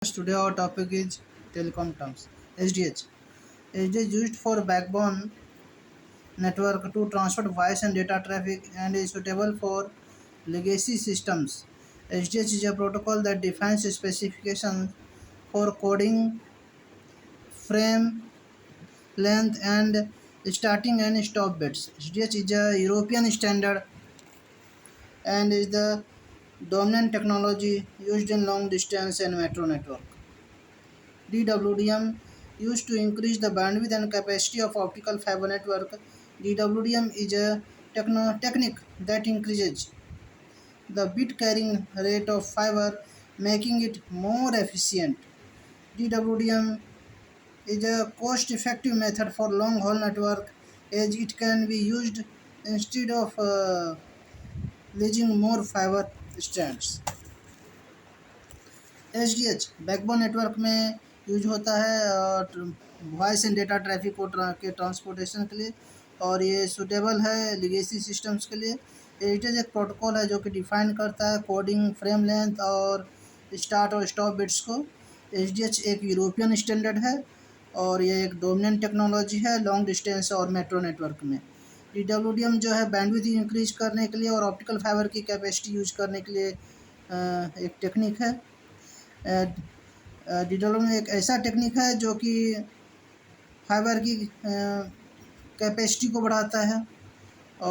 Today our topic is telecom terms. SDH. SDH is used for backbone network to transfer voice and data traffic and is suitable for legacy systems. SDH is a protocol that defines specifications for coding, frame, length, and starting and stop bits. SDH is a European standard and is the dominant technology used in long distance and metro network. DWDM used to increase the bandwidth and capacity of optical fiber network. DWDM is a technique that increases the bit carrying rate of fiber, making it more efficient. DWDM is a cost-effective method for long-haul network as it can be used instead of leasing more fiber strands. H backbone network में use होता है और voice and data traffic को के transportation के लिए और ये सूटेबल है लिगेसी सिस्टम्स के लिए। एच एक प्रोटोकॉल है जो कि डिफाइन करता है कोडिंग, फ्रेम लेंथ और स्टार्ट और स्टॉप बिट्स को। एच एक यूरोपियन स्टैंडर्ड है और ये एक डोमिनेंट टेक्नोलॉजी है लॉन्ग डिस्टेंस और मेट्रो नेटवर्क में। DWDM जो है बैंडविड्थ इंक्रीज करने के लिए और ऑप्टिकल फाइबर की कैपेसिटी यूज करने के लिए एक टेक्निक है। डिटेलिंग एक ऐसा टेक्निक है जो कि फाइबर की कैपेसिटी को बढ़ाता है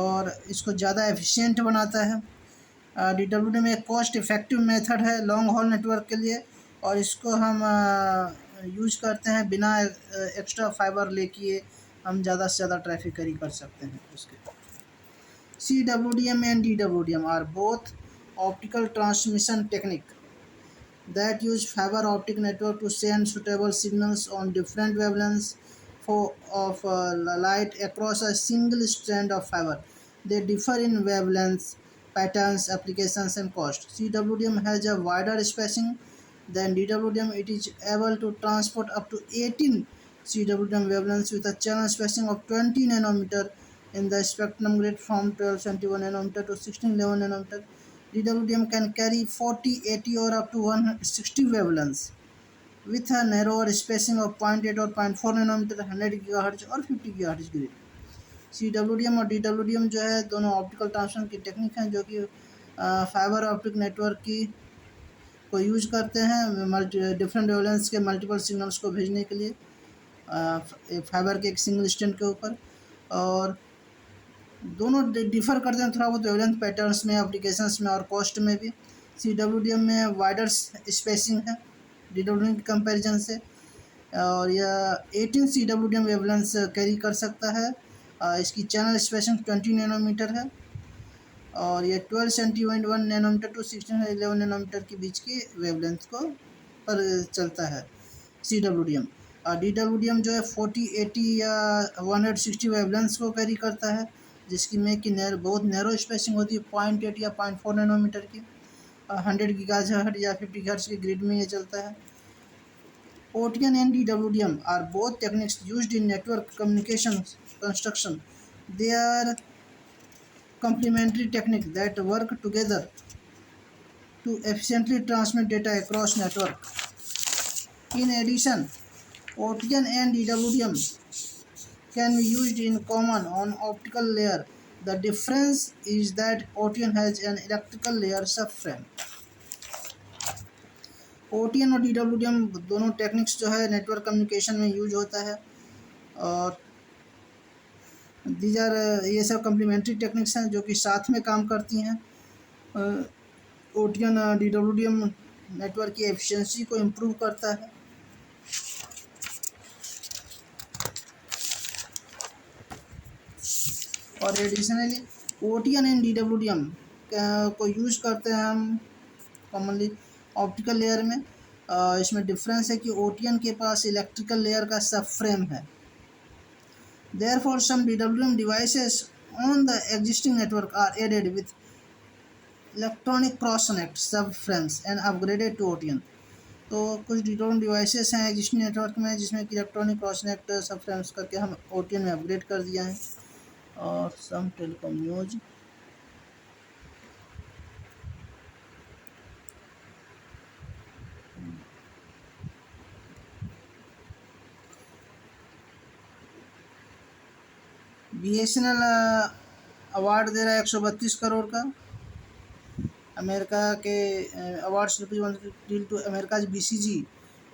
और इसको ज़्यादा एफिशिएंट बनाता है। DWDM में एक कॉस्ट इफ़ेक्टिव मेथड है लॉन्ग हॉल नेटवर्क के लिए और इसको हम यूज करते हैं बिना एक्स्ट्रा फाइबर लेके हम ज़्यादा से ज़्यादा ट्रैफिक कैरी कर सकते हैं उसके। CWDM and DWDM are both optical transmission technique that use fiber optic network to send suitable signals on different wavelengths of light across a single strand of fiber. They differ in wavelengths, patterns, applications, and cost. CWDM has a wider spacing than DWDM. It is able to transport up to 18 CWDM wavelengths with a channel spacing of 20 nanometer in the spectrum grid from 1271 nanometer to 1611 nanometer. DWDM can carry 40, 80 or up to 160 wavelengths with a narrower spacing of 0.8 or 0.4 nanometer, 100 GHz और 50 GHz grid. CWDM और DWDM जो है दोनों optical transmission की technique हैं जो कि fibre optic network की को यूज करते हैं डिफरेंट वेवलेंथ्स के मल्टीपल सिग्नल्स को भेजने के लिए फाइबर के एक सिंगल स्टैंड के ऊपर। और दोनों डिफ़र करते हैं थोड़ा बहुत वेवलेंथ पैटर्न्स में, एप्लीकेशंस में और कॉस्ट में भी। CWDM में वाइडर स्पेसिंग है DWDM की कंपैरिजन से और यह 18 CWDM वेवलेंथ्स कैरी कर सकता है। इसकी चैनल स्पेसिंग 20 नैनोमीटर है और ये 12.1 नैनोमीटर टू 16.11 नैनोमीटर के बीच की वेवलेंथ को पर चलता है CWDM। और DWDM जो है 40, 80 या 160 वेवलेंथ्स को कैरी करता है जिसकी में कि बहुत नैरो स्पेसिंग होती है 0.8 या 0.4 नैनोमीटर की। 100 गीगाहर्ट्ज़ या 50 गीगाहर्ट्ज़ की ग्रिड में ये चलता है। OTN and DWDM are both techniques used in network communication construction. They are complementary techniques that work together to efficiently transmit data across network. In addition, OTN and DWDM can be used in common on optical layer. The difference is that OTN has an electrical layer subframe. OTN और DWDM दोनों techniques जो है network communication में use होता है और ये सब कम्प्लीमेंट्री टेक्निक्स हैं जो कि साथ में काम करती हैं। OTN DWDM नेटवर्क की एफिशिएंसी को इम्प्रूव करता है। और एडिशनली OTN एंड DWDM को यूज करते हैं हम कॉमनली ऑप्टिकल लेयर में। इसमें डिफरेंस है कि OTN के पास इलेक्ट्रिकल लेयर का सब फ्रेम है। Therefore, some DWDM devices on the existing network are added with electronic cross-connect subframes and upgraded to OTN. तो कुछ DWDM डिवाइसेस हैं एग्जिस्टिंग नेटवर्क में जिसमें कि इलेक्ट्रॉनिक क्रॉस कनेक्ट सब फ्रेम्स करके हम OTN में अपग्रेड कर दिया है। और some telecom news BSNL award दे रहा है 132 करोड़ का। अमेरिका के awards deal to America BCG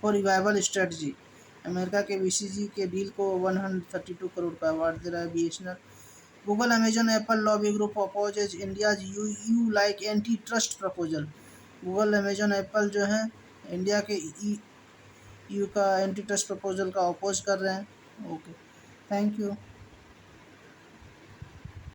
for revival strategy. America के BCG के डील को 132 करोड़ का अवार्ड दे रहा है BSNL। Google, Amazon, Apple lobby group opposes India's EU like anti trust proposal. Google, Amazon, Apple जो है इंडिया के यू का एंटी ट्रस्ट प्रपोजल का अपोज कर रहे हैं। Okay, thank you.